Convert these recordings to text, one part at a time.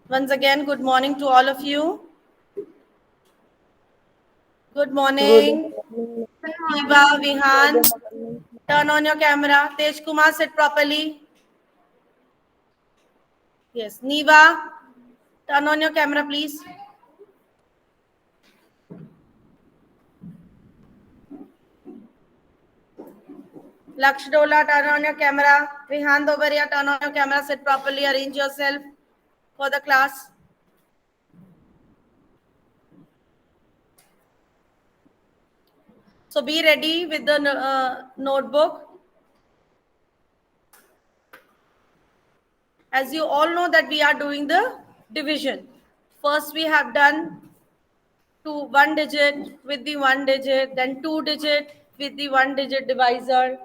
Once again, good morning to all of you. Good morning. Eva, Vihan, turn on your camera. Tej Kumar, sit properly. Yes, Neva, turn on your camera, please. Lakshdola, turn on your camera. Vihan Dobaria, turn on your camera, sit properly, arrange yourself for the class. So be ready with the notebook. As you all know that we are doing the division. First we have done one digit with the one digit, then 2 digit with the 1 digit divisor,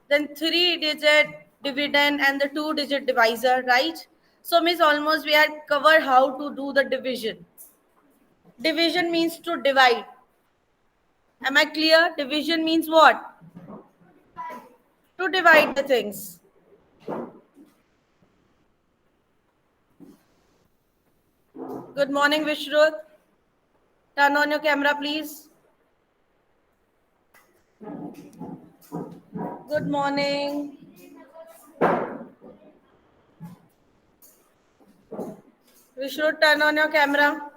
then 3 digit dividend and the 2 digit divisor, right? So means almost we had covered how to do the division. Division means to divide. Am I clear? Division means what? To divide the things. Good morning, Vishrut. Turn on your camera, please. Good morning. Vishrut, turn on your camera.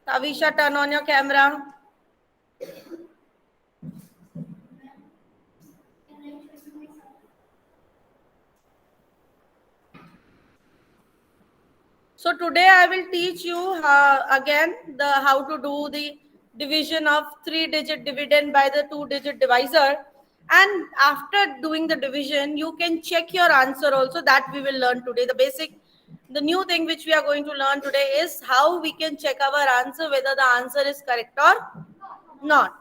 Tavisha, turn on your camera. So today I will teach you again how to do the division of 3 digit dividend by the 2 digit divisor. And after doing the division, you can check your answer also. That we will learn today. The new thing which we are going to learn today is how we can check our answer, whether the answer is correct or not.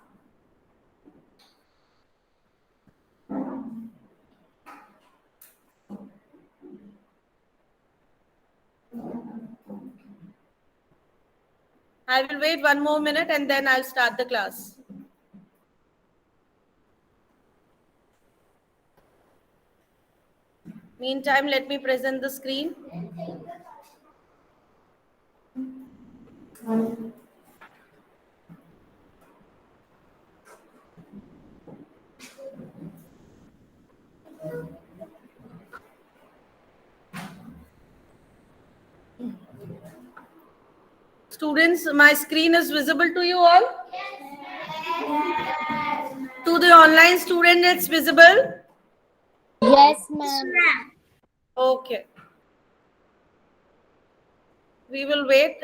I will wait one more minute and then I'll start the class. Meantime, let me present the screen. Students, my screen is visible to you all? To the online student, it's visible? Yes, ma'am. Okay. We will wait.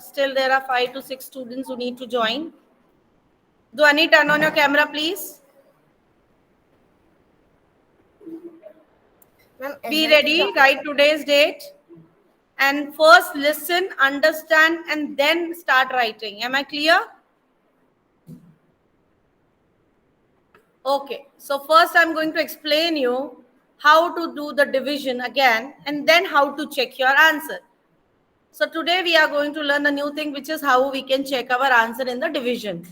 Still, there are 5 to 6 students who need to join. Dhwani, turn on your camera, please. Be ready. Write today's date. And first listen, understand, and then start writing. Am I clear? Okay. So first I'm going to explain you how to do the division again and then how to check your answer. So today we are going to learn a new thing, which is how we can check our answer in the division.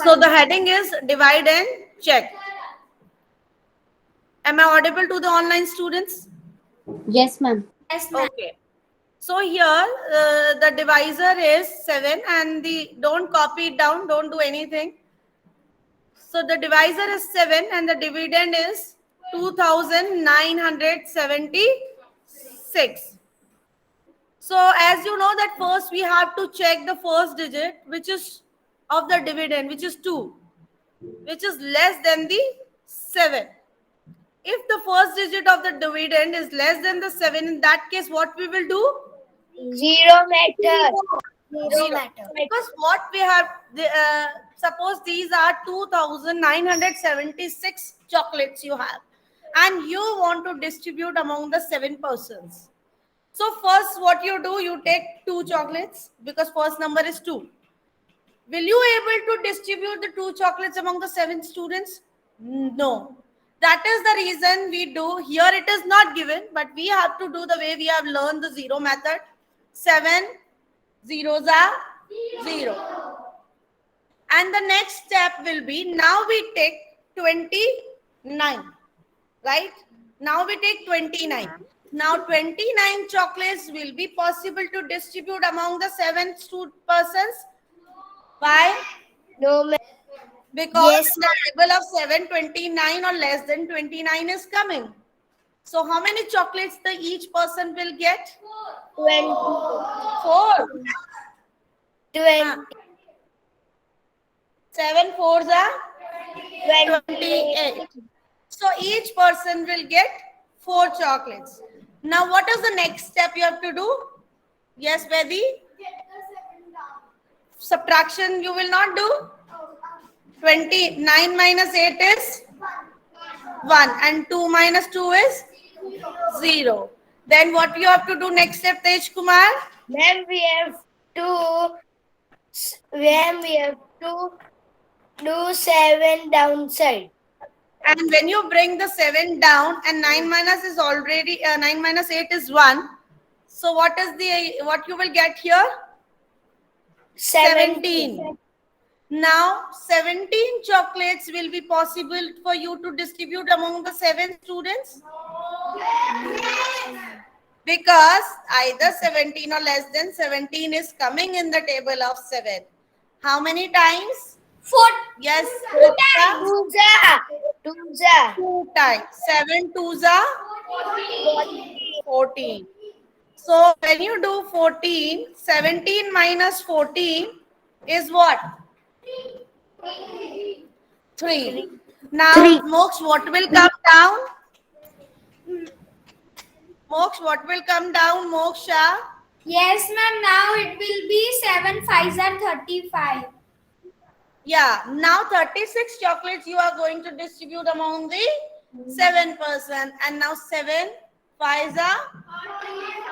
So the heading is divide and check. Am I audible to the online students? Yes, ma'am. Okay. So here the divisor is 7 and don't copy it down, don't do anything. So the divisor is 7 and the dividend is 2976. So as you know that first we have to check the first digit, which is of the dividend, which is 2, which is less than the 7. If the first digit of the dividend is less than the 7, in that case, what we will do? Zero matter. Zero matter. Because what we have, suppose these are 2976 chocolates you have, and you want to distribute among the 7 persons. So first what you do, you take 2 chocolates because first number is 2. Will you able to distribute the 2 chocolates among the 7 students? No. That is the reason we do. Here it is not given, but we have to do the way we have learned the zero method. 7 zeros are 0. And the next step will be, now we take 29, right? Now we take 29. Now 29 chocolates will be possible to distribute among the 7 persons. Why? No, ma'am. Because Yes, in the table of 7, 29 or less than 29 is coming. So how many chocolates each person will get? 20. 4. 20. 7 fours are 28. 28. So each person will get 4 chocolates. Now what is the next step you have to do? Yes, Vedi? Subtraction you will not do? 29 minus 8 is 1 and 2 minus 2 is 0. Then what you have to do next step, Tej Kumar? Ma'am, we have to do 7 downside. And when you bring the 7 down and 9 minus is already 9 minus 8 is 1. So what you will get here? 17. Now 17 chocolates will be possible for you to distribute among the 7 students, because either 17 or less than 17 is coming in the table of 7. How many times? 4. Yes, 2 times. 7 twos are 14. So when you do 14, 17 minus 14 is what? 3. Now, 3. Moksha, what will come down? Moksha, what will come down, Moksha? Yes, ma'am. Now it will be 7 5s are 35. Yeah, now 36 chocolates you are going to distribute among the 7 person. And now 7 5s are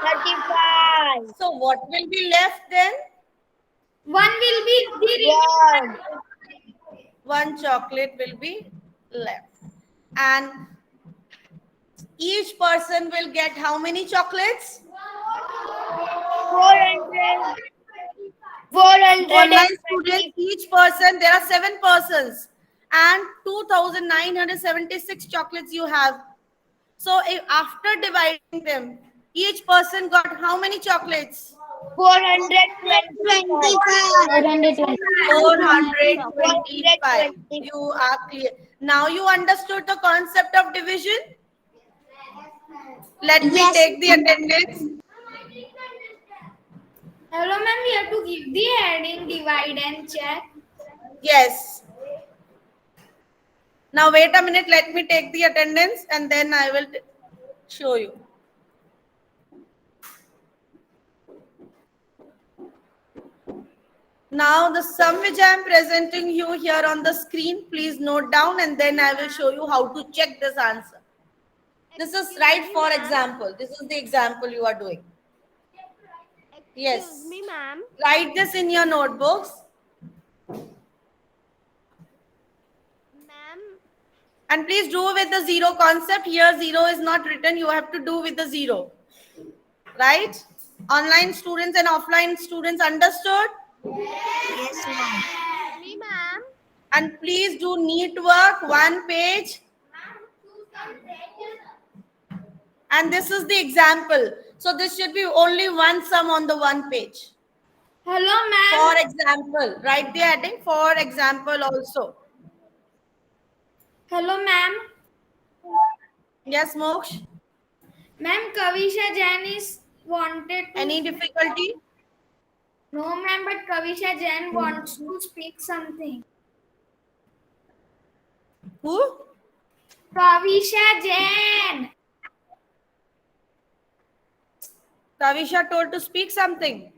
35. So what will be left then? 1 will be the 1 chocolate will be left. And each person will get how many chocolates? 400. Online 420. students, each person, there are 7 persons and 2,976 chocolates you have. So after dividing them, each person got how many chocolates? 425. 425. You are clear. Now you understood the concept of division? Let me take the attendance. Hello, ma'am. We have to give the heading, divide and check. Yes. Now wait a minute. Let me take the attendance and then I will show you. Now the sum which I am presenting you here on the screen, please note down and then I will show you how to check this answer. This is right for example. This is the example you are doing. Yes. Excuse me, ma'am. Write this in your notebooks. Ma'am, And please do with the 0 concept. Here 0 is not written. You have to do with the 0. Right? Online students and offline students understood? Yes, ma'am. me, ma'am. And please do neat work, 1 page. And this is the example. So this should be only one sum on the 1 page. Hello, ma'am. For example, write the heading for example also. Hello, ma'am. Yes, Moksh? Ma'am, Kavisha Jain is wanted to... Any difficulty? No, ma'am, but Kavisha Jain wants to speak something. Who? Kavisha Jain. Kavisha told to speak something.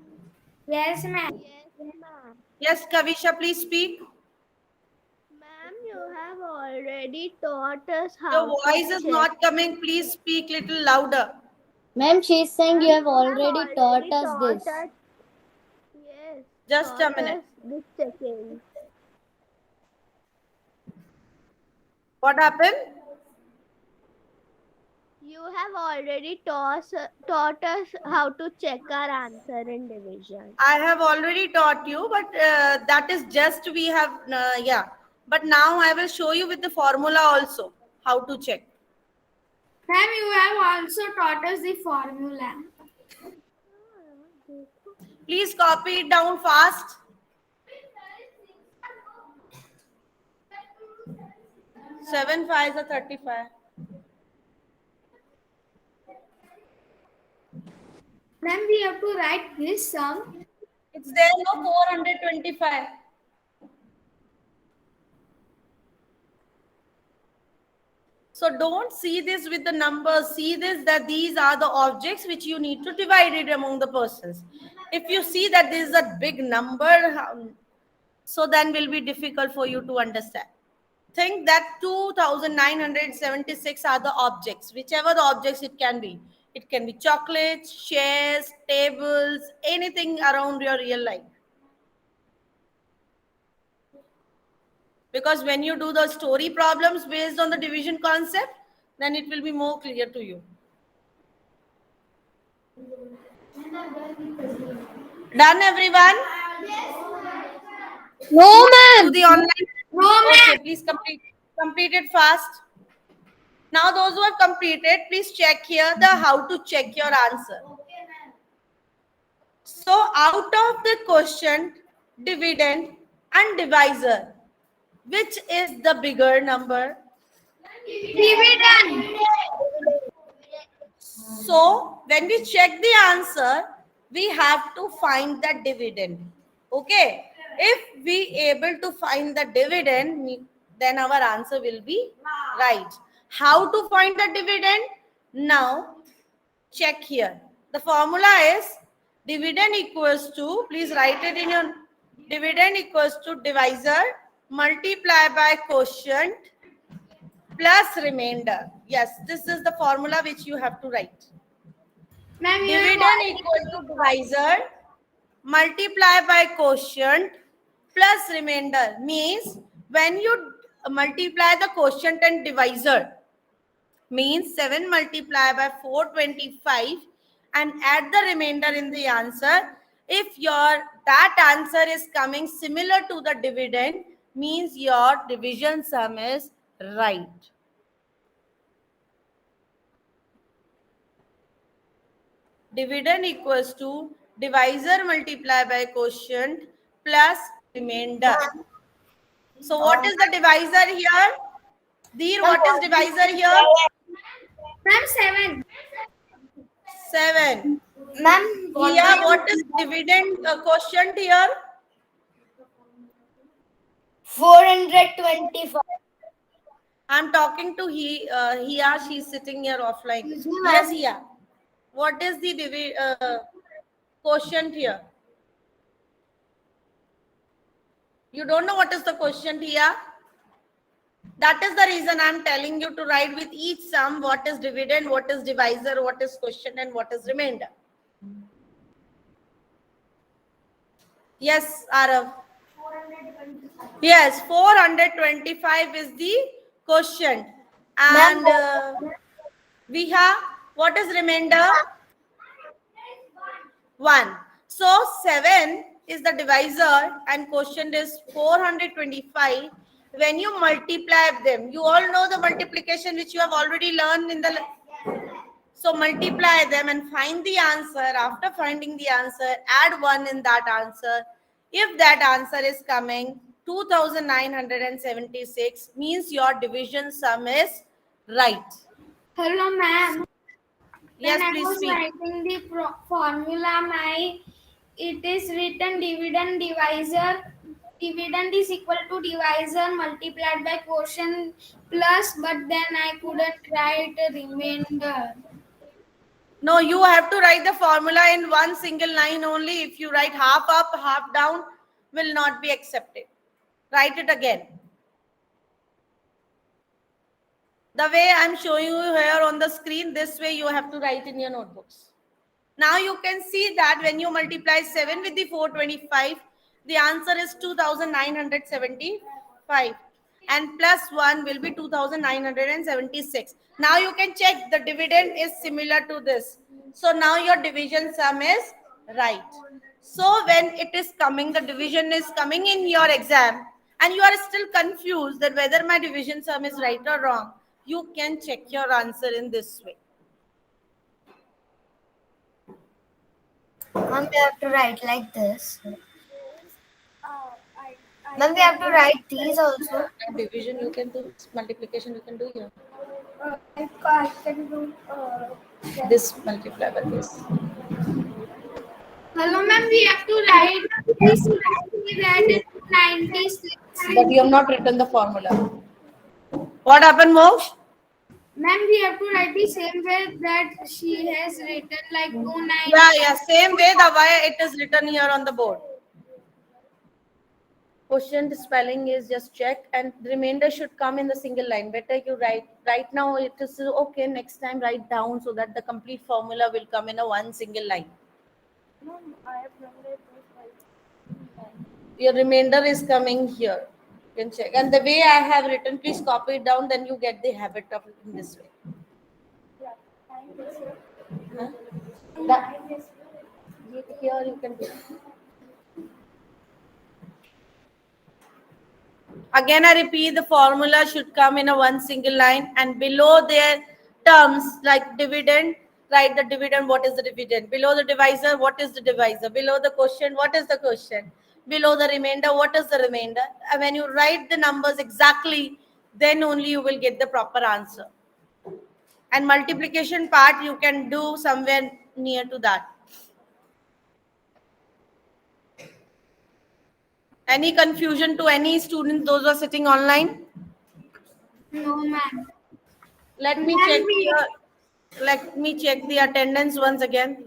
Yes, ma'am. Yes, ma'am. Yes, Kavisha, please speak. Ma'am, you have already taught us how Your voice to is check. not coming. Please speak little louder. Ma'am, she's saying you have Ma'am, already taught us this. Yes. Just a taught minute. us this checking. What happened? You you have already taught us how to check our answer in division. I have already taught you, but that is just we have, yeah. But now I will show you with the formula also how to check. Ma'am, you have also taught us the formula. Please copy it down fast. 7 5s are 35. Ma'am, we have to write this sum. It's there, no 425. So don't see this with the numbers. See this that these are the objects which you need to divide it among the persons. If you see that this is a big number, so then will be difficult for you to understand. Think that 2,976 are the objects, whichever the objects it can be. It can be chocolates, chairs, tables, anything around your real life. Because when you do the story problems based on the division concept, then it will be more clear to you. Done, everyone? No, To ma'am. the online. No, ma'am. Okay, please complete it fast. Now, those who have completed, please check here the how to check your answer. So, out of the quotient, dividend, and divisor, which is the bigger number? Dividend. So, when we check the answer, we have to find the dividend. Okay. If we able to find the dividend, then our answer will be right. How to find the dividend? Now, check here. The formula is dividend equals to, please write it in your, dividend equals to divisor multiply by quotient plus remainder. Yes, this is the formula which you have to write. Ma'am, you have Dividend equal to divisor multiply by quotient plus remainder. Means when you multiply the quotient and divisor, means 7 multiplied by 425 and add the remainder in the answer. If your that answer is coming similar to the dividend, means your division sum is right. Dividend equals to divisor multiplied by quotient plus remainder. So what is the divisor here? Dear, what is divisor here? Ma'am, 7. 7. Ma'am, Here, what is dividend quotient here? 425. I'm talking to Hiya. She's sitting here offline. Excuse me, ma'am. Yes, Hiya. What is the quotient here? You don't know what is the quotient here? That is the reason I'm telling you to write with each sum what is dividend, what is divisor, what is quotient, and what is remainder. Yes, Arav. Yes, 425 is the quotient. And Viha, what is remainder? 1. So 7 is the divisor and quotient is 425. When you multiply them, you all know the multiplication which you have already learned in the... So multiply them and find the answer. After finding the answer, add 1 in that answer. If that answer is coming 2,976, means your division sum is right. Hello, ma'am. Yes, When I please was speak. writing the formula, it is written dividend divisor. Dividend is equal to divisor multiplied by quotient plus, but then I couldn't write a remainder. No, you have to write the formula in one single line only. If you write half up, half down, will not be accepted. Write it again. The way I'm showing you here on the screen, this way you have to write in your notebooks. Now you can see that when you multiply 7 with the 425, the answer is 2,975. and plus 1 will be 2976. Now you can check the dividend is similar to this. So now your division sum is right. So when it is coming, the division is coming in your exam, and you are still confused that whether my division sum is right or wrong, you can check your answer in this way. Ma'am, we have to write like this. Ma'am, we have to write these also. Division you can do, multiplication you can do here. I can do. This multiply by this. Hello, ma'am. We have to write this. We read 96. But you have not written the formula. What happened, Moksha? Ma'am, we have to write the same way that she has written, like 29. Yeah, same way the way it is written here on the board. Question spelling is just check, and the remainder should come in the single line. Better you write. Right now it is okay. Next time write down so that the complete formula will come in a one single line. Your remainder is coming here. You can check. And the way I have written, please copy it down. Then you get the habit of it in this way. Huh? Here you can do. Again, I repeat, the formula should come in a one single line, and below their terms like dividend, write the dividend, what is the dividend? Below the divisor, what is the divisor? Below the quotient, what is the quotient? Below the remainder, what is the remainder? And when you write the numbers exactly, then only you will get the proper answer. And multiplication part, you can do somewhere near to that. Any confusion to any students, those who are sitting online? No, ma'am. Let me check here. Let me check the attendance once again.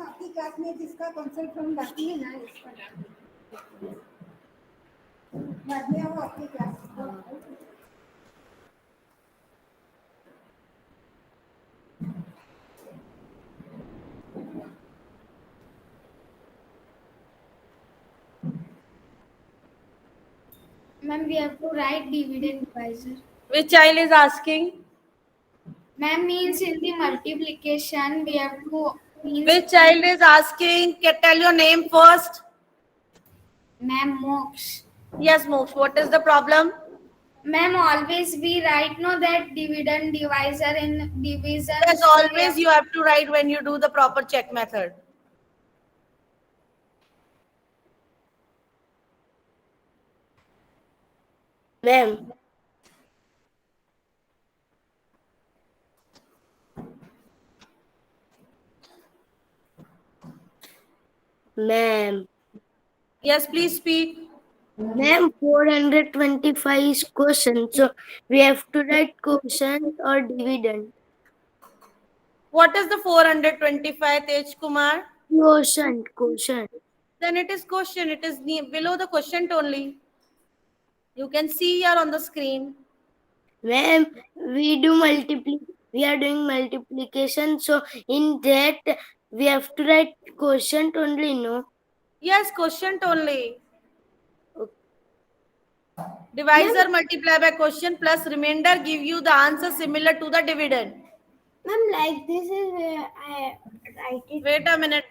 आपकी class में जिसका concept हम बाकी है ना इसका बाद में वो आपकी class Ma'am, we have to write dividend divisor. Which child is asking? Ma'am, means in the multiplication, we have to. Which child is asking? Tell your name first. Ma'am, Moksha. Yes, Moksha. What is the problem? Ma'am, always we write no that dividend divisor in division. Yes, always you have to write when you do the proper check method. Ma'am. Ma'am. Yes, please speak. Ma'am, 425 is quotient. So we have to write quotient or dividend. What is the 425, Tej Kumar? Quotient. Then it is quotient. It is below the quotient only. You can see here on the screen. Ma'am, we are doing multiplication. So in that we have to write quotient only, no? Yes, quotient only. Divisor multiply by quotient plus remainder give you the answer similar to the dividend. Ma'am, like this is where I write it. Wait a minute.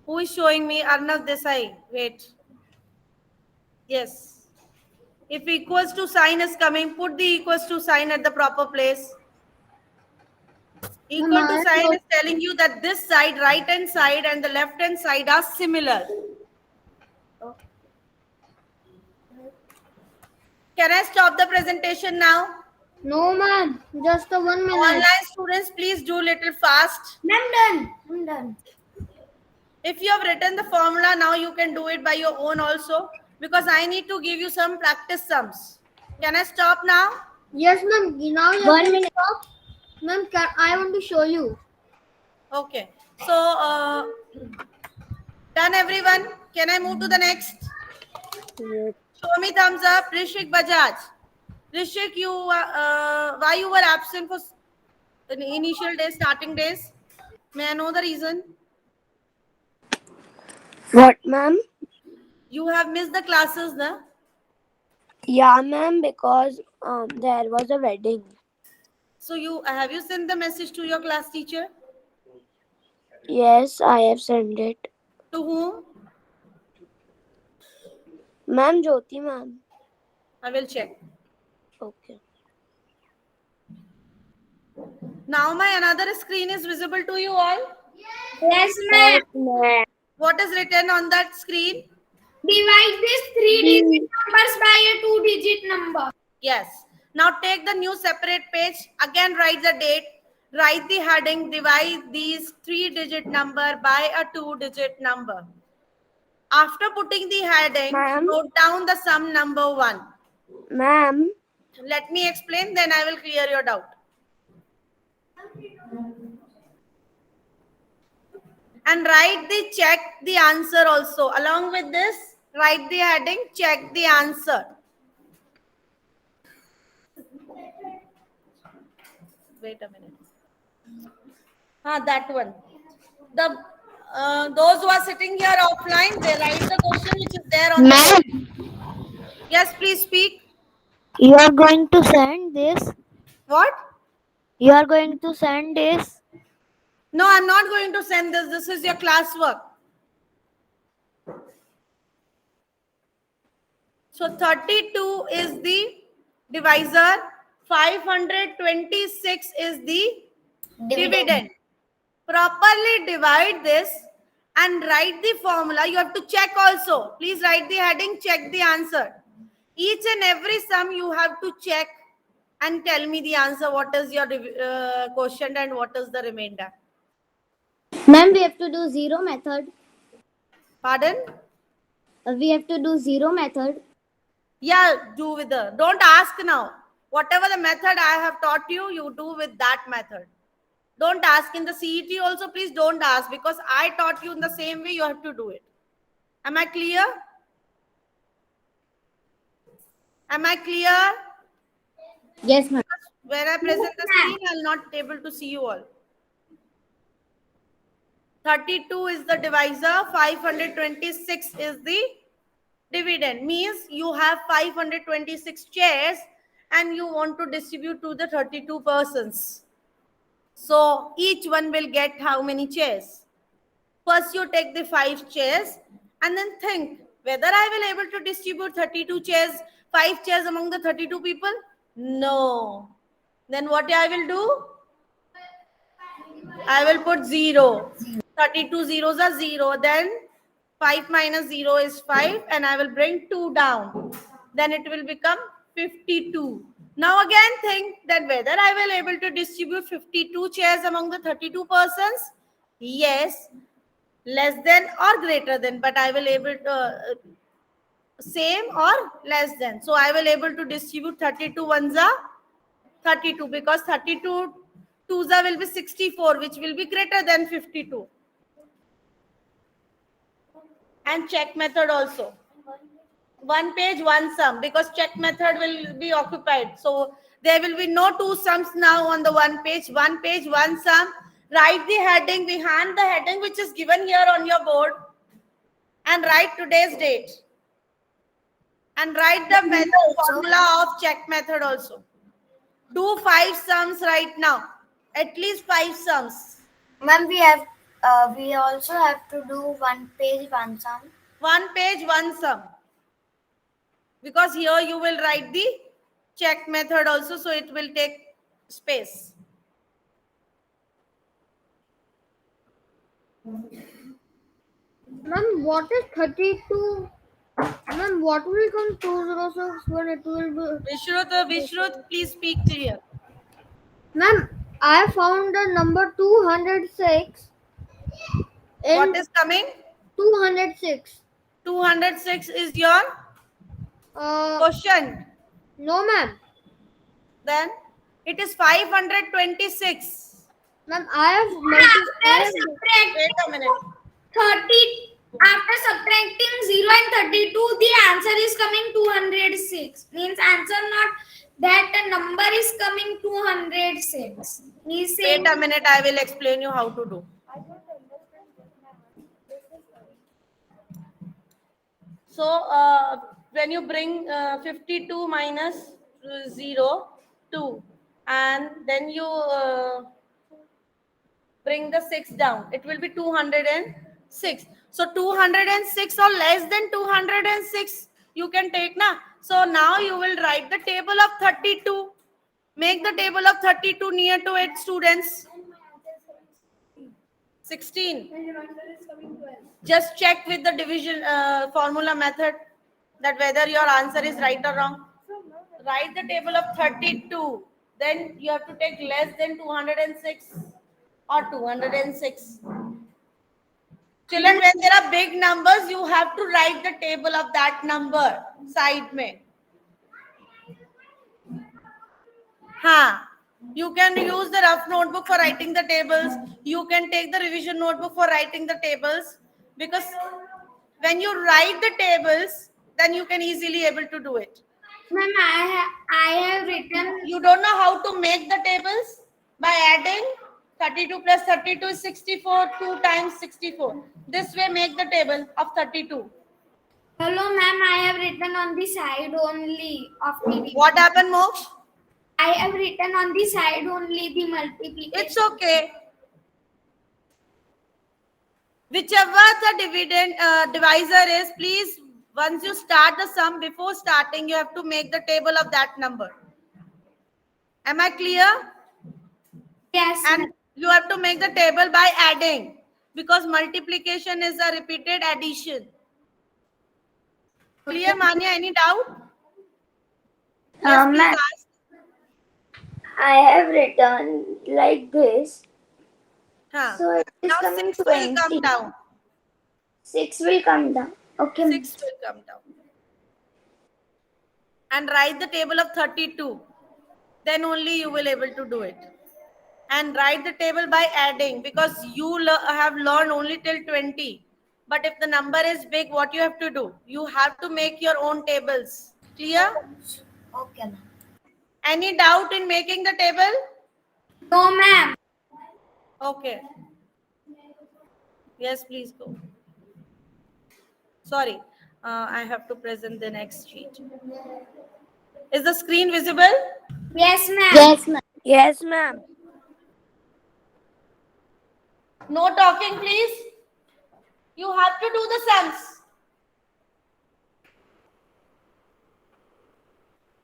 Who is showing me? Arnav Desai. Wait. Yes. If equals to sign is coming, put the equals to sign at the proper place. Equal to sign is telling you that this side, right hand side and the left hand side are similar. Can I stop the presentation now? No, ma'am. Just a 1 minute. Online students, please do little fast. I'm done. If you have written the formula, now you can do it by your own also, because I need to give you some practice sums. Can I stop now? Yes, ma'am. Now you 1 minute. stop. Ma'am, I want to show you. Okay. So, done everyone? Can I move to the next? Yes. Show me thumbs up. Rishik Bajaj. Rishik, why you were absent for The initial days, starting days? May I know the reason? What, ma'am? You have missed the classes, na? Yeah, ma'am, because there was a wedding. So have you sent the message to your class teacher? Yes, I have sent it. To whom? Ma'am, Jyoti, ma'am. I will check. Okay. Now my another screen is visible to you all. Yes, ma'am. ma'am. What is written on that screen? Divide these 3-digit numbers by a 2-digit number. Yes. Now take the new separate page. Again write the date. Write the heading. Divide these 3-digit number by a 2-digit number. After putting the heading, Ma'am? note down the sum number 1. Ma'am, Let me explain, then I will clear your doubt. And write check the answer also. Along with this, write the heading, check the answer. Wait a minute. That one. Those who are sitting here offline, they write the question which is there on the board. Yes, please speak. You are going to send this? What? You are going to send this? No, I'm not going to send this. This is your classwork. So 32 is the divisor. 526 is the dividend. Properly divide this and write the formula. You have to check also. Please write the heading, check the answer. Each and every sum you have to check and tell me the answer. What is your quotient and what is the remainder? Ma'am, we have to do zero method. Pardon? We have to do zero method. Yeah, do with the. Don't ask now. Whatever the method I have taught you, you do with that method. Don't ask in the CET also. Please don't ask because I taught you in the same way. You have to do it. Am I clear? Am I clear? Yes, ma'am. When I present the screen, I'll not be able to see you all. 32 is the divisor. 526 is the dividend. Means you have 526 chairs and you want to distribute to the 32 persons. So each one will get how many chairs? First you take the 5 chairs and then think whether I will able to distribute 32 chairs, 5 chairs among the 32 people? No. Then what I will do? I will put 0. 32 zeros are 0. Then 5 minus 0 is 5 and I will bring 2 down. Then it will become 52. Now again think that whether I will able to distribute 52 chairs among the 32 persons? Yes. Less than or greater than, but I will able to same or less than. So I will able to distribute 32 ones are 32 because 32 twos are will be 64, which will be greater than 52. And check method also. One page, one sum, because check method will be occupied. So there will be no 2 sums now on the one page, one sum. Write the heading behind the heading which is given here on your board and write today's date. And write the method formula of check method also. Do 5 sums right now. At least 5 sums. Ma'am, we also have to do one page, one sum. One page, one sum. Because here you will write the check method also, so it will take space. Ma'am, what is 32? Ma'am, what will come 206 when it will be? Vishrut, please speak clear. Ma'am, I found the number 206. What is coming? 206. 206 is your question. No, ma'am. Then it is 526. Ma'am, I have Wait a minute. 30. After subtracting 0 and 32, the answer is coming 206. Means answer not That number is coming 206. He's saying Wait a minute, I will explain you how to do. So when you bring 52 minus 0, 2, and then you bring the 6 down, it will be 206. So 206 or less than 206 you can take na. So now you will write the table of 32. Make the table of 32 near to it, students. 16. Just check with the division formula method that whether your answer is right or wrong. Write the table of 32. Then you have to take less than 206 or 206. Children, when there are big numbers, you have to write the table of that number side mein. You can use the rough notebook for writing the tables. You can take the revision notebook for writing the tables, because when you write the tables, then you can easily able to do it. ma'am, I have written. You don't know how to make the tables? By adding 32 plus 32 is 64, 2 times 64. This way make the table of 32. Hello, ma'am. I have written on the side only of the. What happened, Moksha? I have written on the side only the multiplication. It's okay. Whichever the divisor is, please, once you start the sum, before starting, you have to make the table of that number. Am I clear? Yes. And you have to make the table by adding, because multiplication is a repeated addition. Clear, Manya? Any doubt? Yes, please Ma'am, ask. I have written like this. Huh. So it is Now coming 6 will come 20. down. 6 will come down. Okay. 6 will come down. And write the table of 32. Then only you will able to do it. And write the table by adding, because you have learned only till 20. But if the number is big, what you have to do? You have to make your own tables. Clear? Okay, ma'am. Any doubt in making the table? No, ma'am. Okay. Yes, please go. Sorry, I have to present the next sheet. Is the screen visible? Yes, ma'am. Yes, ma'am. Yes, ma'am. No talking, please. You have to do the sums.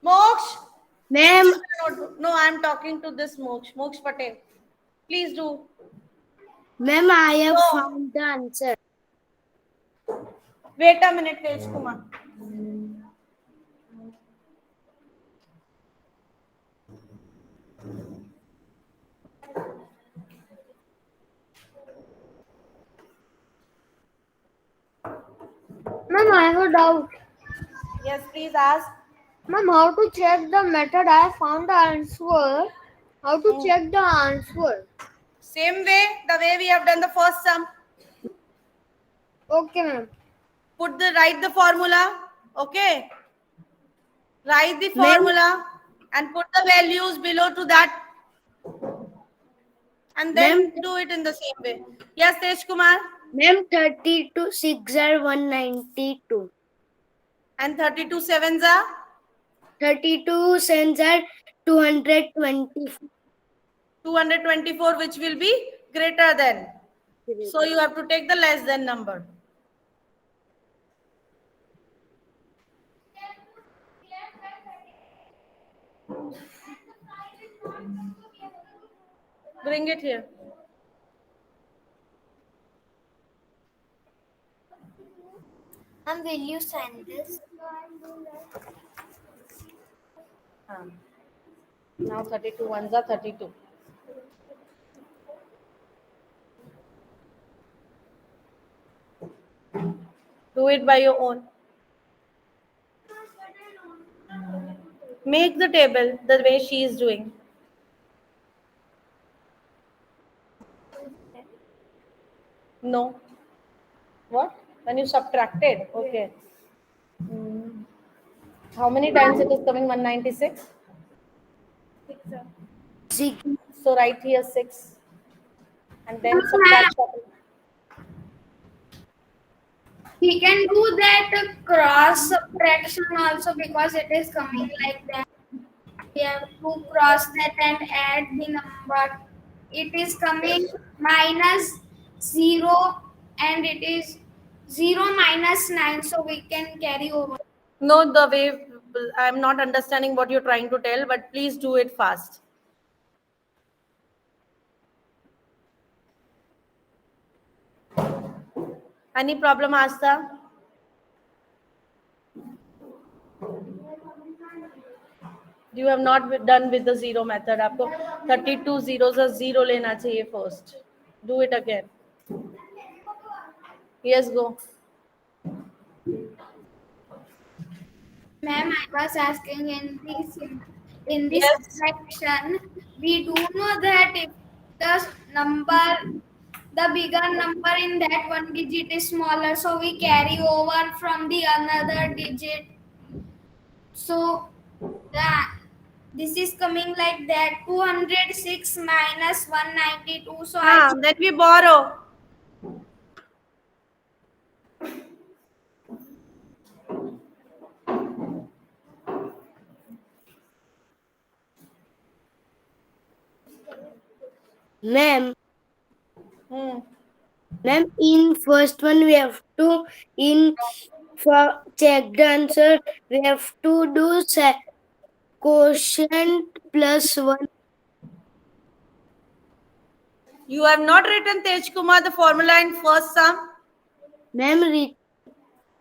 Moksh? Ma'am, No, I am talking to this Moksh. Moksh Patel. Please do. ma'am, I have No. found the answer. Wait a minute, Tej Kumar. Ma'am, I have a doubt. Yes, please ask. Ma'am, how to check the method? I found the answer. How to check the answer? Same way, the way we have done the first sum. Okay, ma'am. Write the formula. Okay. Write the formula and put the values below to that. And then do it in the same way. Yes, Tej Kumar. Ma'am, 32 6 are 192. And 32 sevens are 32 cents are 220. 224, which will be greater than. So you have to take the less than number. Bring it here. Ma'am, will you sign this? Now 32 ones are 32. Do it by your own. Make the table the way she is doing. No. What? When you subtracted? Okay. How many times it is coming? 196? 6. So write here 6 and then No, subtract. we can do that cross subtraction also because it is coming like that. We have to cross that and add the number. It is coming minus 0 and it is 0 minus 9, so we can carry over. No, the way I'm not understanding what you're trying to tell, but please do it fast. Any problem, Asta? You have not done with the zero method. आपको 32 zeros का zero लेना चाहिए first. Do it again. Yes, go. Ma'am, I was asking in this Yes. section, we do know that if the number, the bigger number in that one digit is smaller, so we carry over from the another digit. So that this is coming like that 206 minus 192. So Then we borrow. Ma'am, Hmm. ma'am, in first one we have to for check the answer we have to do quotient plus 1. You have not written Tej Kumar the formula in first sum, Ma'am,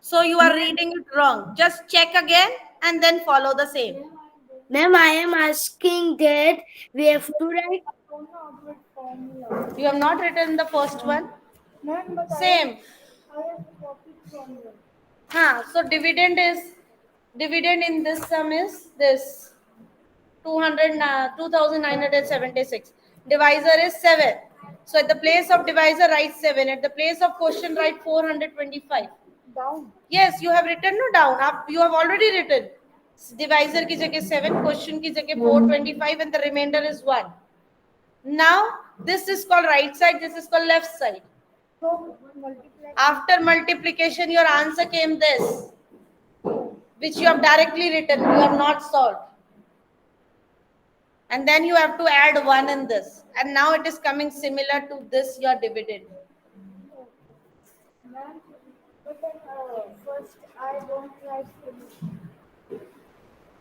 so you are reading it wrong. Just check again and then follow the same. ma'am, I am asking that we have to write. You have not written the first one. Ma'am, but Same. I have copied from you. So dividend in this sum is this 2976. Divisor is 7. So at the place of divisor write 7. At the place of quotient write 425. Down. Yes, you have written no down. You have already written. Divisor की जगह 7, quotient की जगह 425 and the remainder is 1. Now this is called right side, this is called left side. So multiply. After multiplication, your answer came this, which you have directly written, you have not solved. And then you have to add 1 in this. And now it is coming similar to this, your dividend. Ma'am, but first I don't write finish.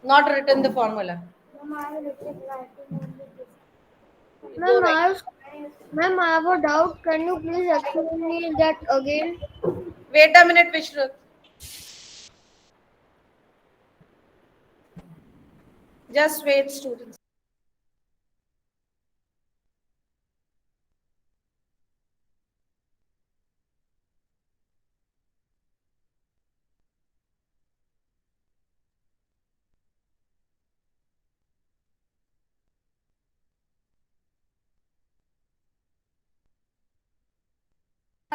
Not written the formula. Ma'am, I have written writing only this. Ma'am, ma'am, I have a doubt. Can you please explain me that again? Wait a minute, Vishrut. Just wait, students.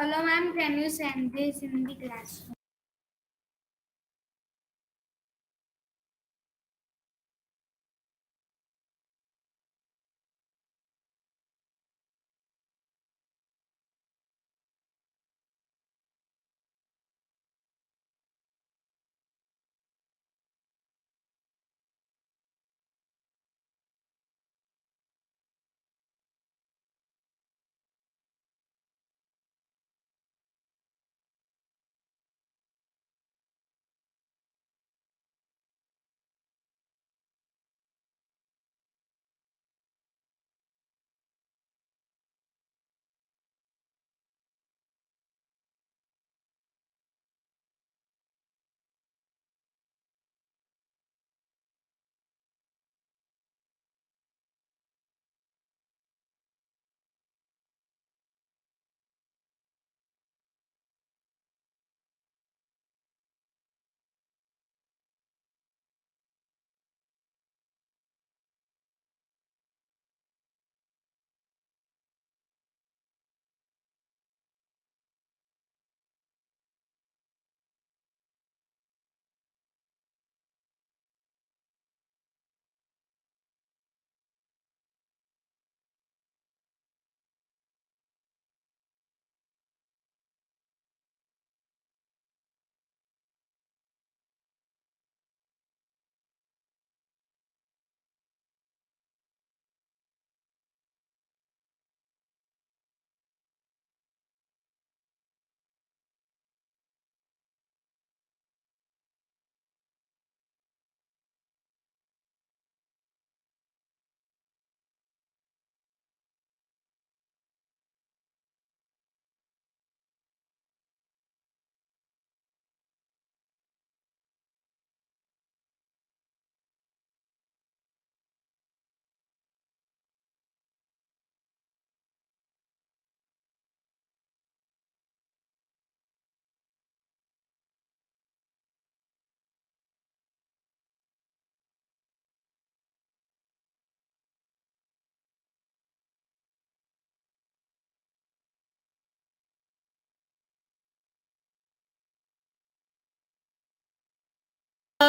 hello ma'am, can you send this in the classroom?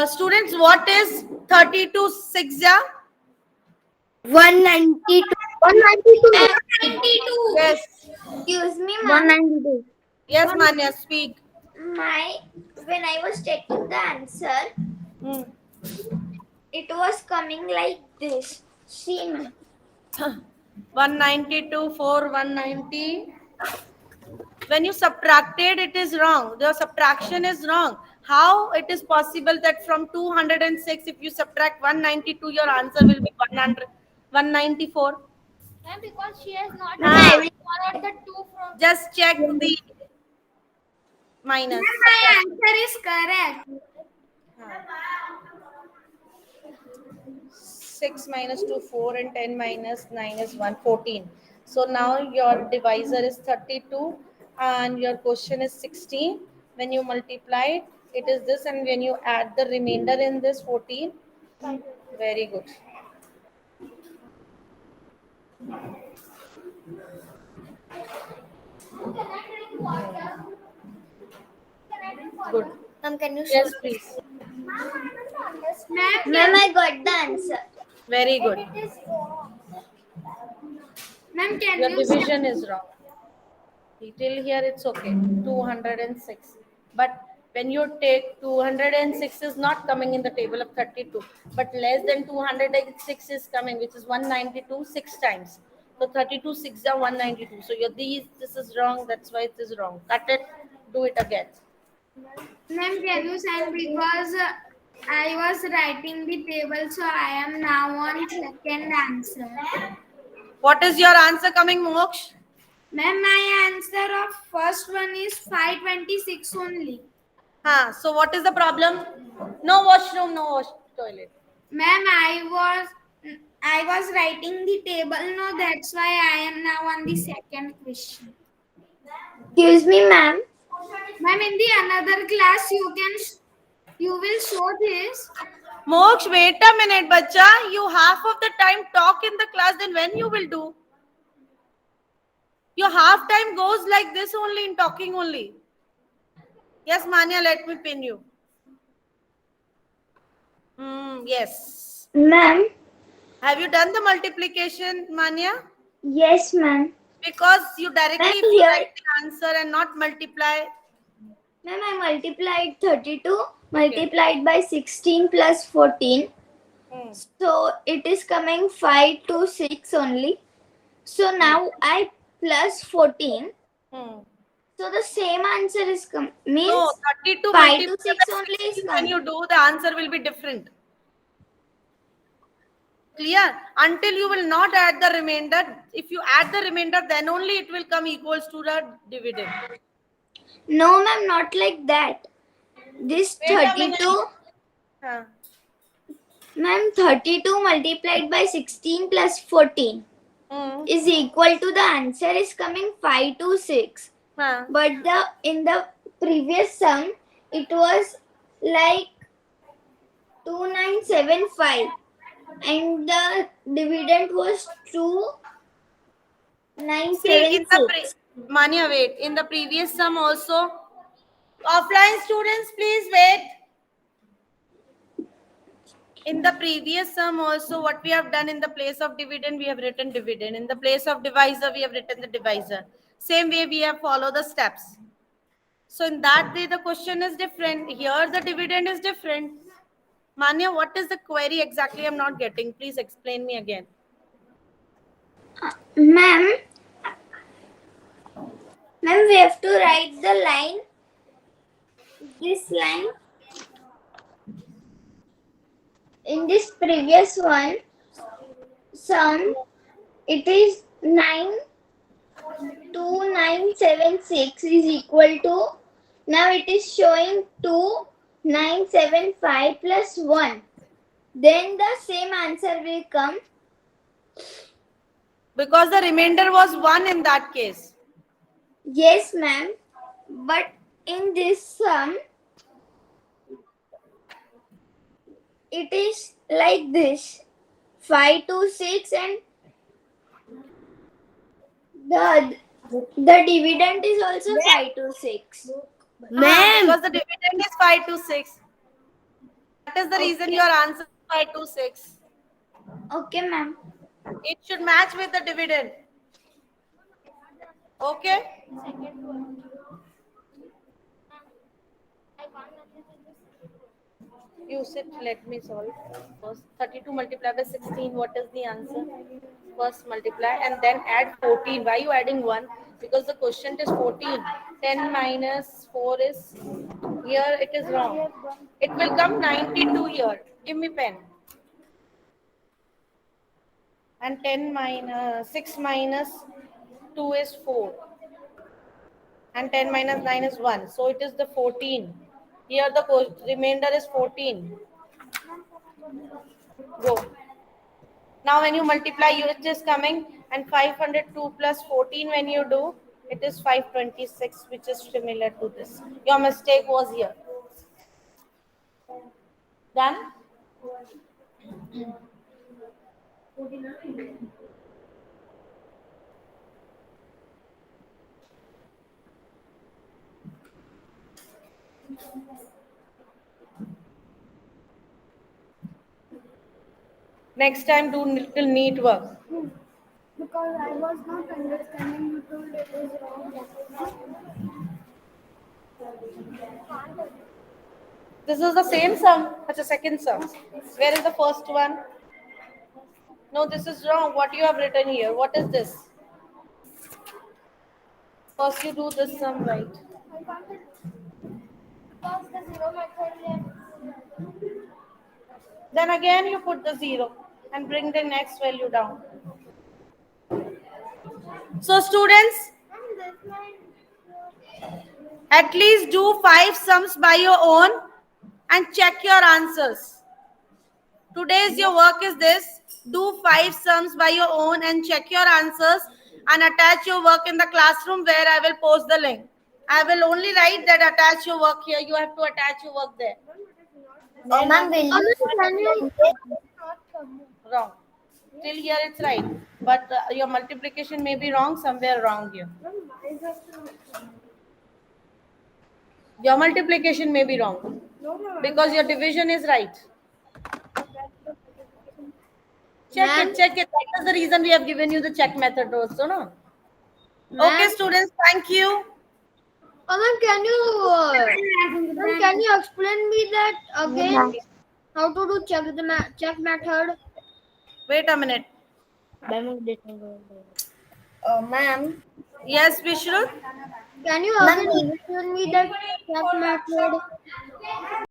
Students, what is 32 6 ja? 192. 192. Yes. Excuse me, ma'am. 192. Yes, Manya, speak. When I was checking the answer, Hmm. it was coming like this. See, ma'am. 192 for 190. When you subtracted, it is wrong. The subtraction is wrong. How it is possible that from 206, if you subtract 192, your answer will be 194? Ma'am, because she has not Ah. followed the 2 from. Just check the minus. My answer is correct. 6 minus 2, 4, and 10 minus 9 is 1, 14. So now your divisor is 32 and your question is 16. When you multiply it, it is this, and when you add the remainder in this 14, very good. Good. Ma'am, can you Yes, show? please. Ma'am, I got the answer. Very good. Ma'am, can Your you division is wrong. Till here it's okay. 206. But when you take 206 is not coming in the table of 32, but less than 206 is coming, which is 192 6 times. So 32 6 are 192. So this is wrong. That's why it is wrong. Cut it. Do it again. Ma'am, can you send, because I was writing the table, so I am now on second answer. What is your answer coming, Moksh? Ma'am, my answer of first one is 526 only. So what is the problem? No washroom, no toilet. Ma'am, I was writing the table, no, that's why I am now on the second question. Excuse me, ma'am. Ma'am, in the another class you will show this. Moksh, wait a minute, bacha. You half of the time talk in the class, then when you will do? Your half time goes like this only, in talking only. Yes, Manya, let me pin you. Yes. Ma'am. Have you done the multiplication, Manya? Yes, ma'am. Because you directly Ma'am, here- write the answer and not multiply. Ma'am, I multiplied 32 multiplied by 16 plus 14. So it is coming 5 to 6 only. So now I plus 14. So the same answer is means No, 32 5 to multiplied 6 by only is 16, when coming. you do, the answer will be different. Clear? Until you will not add the remainder. If you add the remainder, then only it will come equals to the dividend. No, ma'am, not like that. This Wait a minute. 32, ma'am, 32 multiplied by 16 plus 14 is equal to, the answer is coming 5 to 6. But in the previous sum, it was like 2975 and the dividend was See, in the 2976. Manya, wait. In the previous sum also, offline students, please wait. In the previous sum also, what we have done, in the place of dividend, we have written dividend. In the place of divisor, we have written the divisor. Same way we have followed the steps. So in that way, the question is different. Here, the dividend is different. Manya, what is the query exactly? I'm not getting. Please explain me again. Ma'am, we have to write the line, this line. In this previous one, sum, it is 92976 is equal to, now it is showing 2975 plus 1. Then the same answer will come. Because the remainder was 1 in that case. Yes, ma'am. But in this sum, it is like this. 5 to 6 and the dividend is also 5 to 6. Because the dividend is 5 to 6. is the reason your answer is 526. Okay, ma'am. It should match with the dividend. Okay? You sit, let me solve. First, 32 multiplied by 16, what is the answer? First multiply and then add 14. Why are you adding 1? Because the quotient is 14. 10 minus 4 is, here it is wrong. It will come 92 here. Give me pen. And 6 minus 2 is 4. And 10 minus 9 is 1. So it is the 14. Here the remainder is 14. Go. Now when you multiply, it is coming, and 502 plus 14 when you do, it is 526, which is similar to this. Your mistake was here. Done? Next time do little neat work. Because I was not understanding, you told it is wrong. This is the same sum. That's a second sum. Where is the first one? No, this is wrong. What you have written here? What is this? First you do this sum right. I can't because the zero method Then again you put the 0 and bring the next value down. So students, at least do 5 sums by your own and check your answers. Today's your work is this. Do 5 sums by your own and check your answers and attach your work in the classroom where I will post the link. I will only write that attach your work here. You have to attach your work there. Ma'am, Can you Wrong. Till here it's right. But your multiplication may be wrong somewhere wrong here. Your multiplication may be wrong. Because your division is right. Check it, check it. That is the reason we have given you the check method also, no? Okay, students, thank you. Ma'am, can you explain me that again? How to do check method? Wait a minute. ma'am. Yes, Vishnu? Can you again explain me that check method?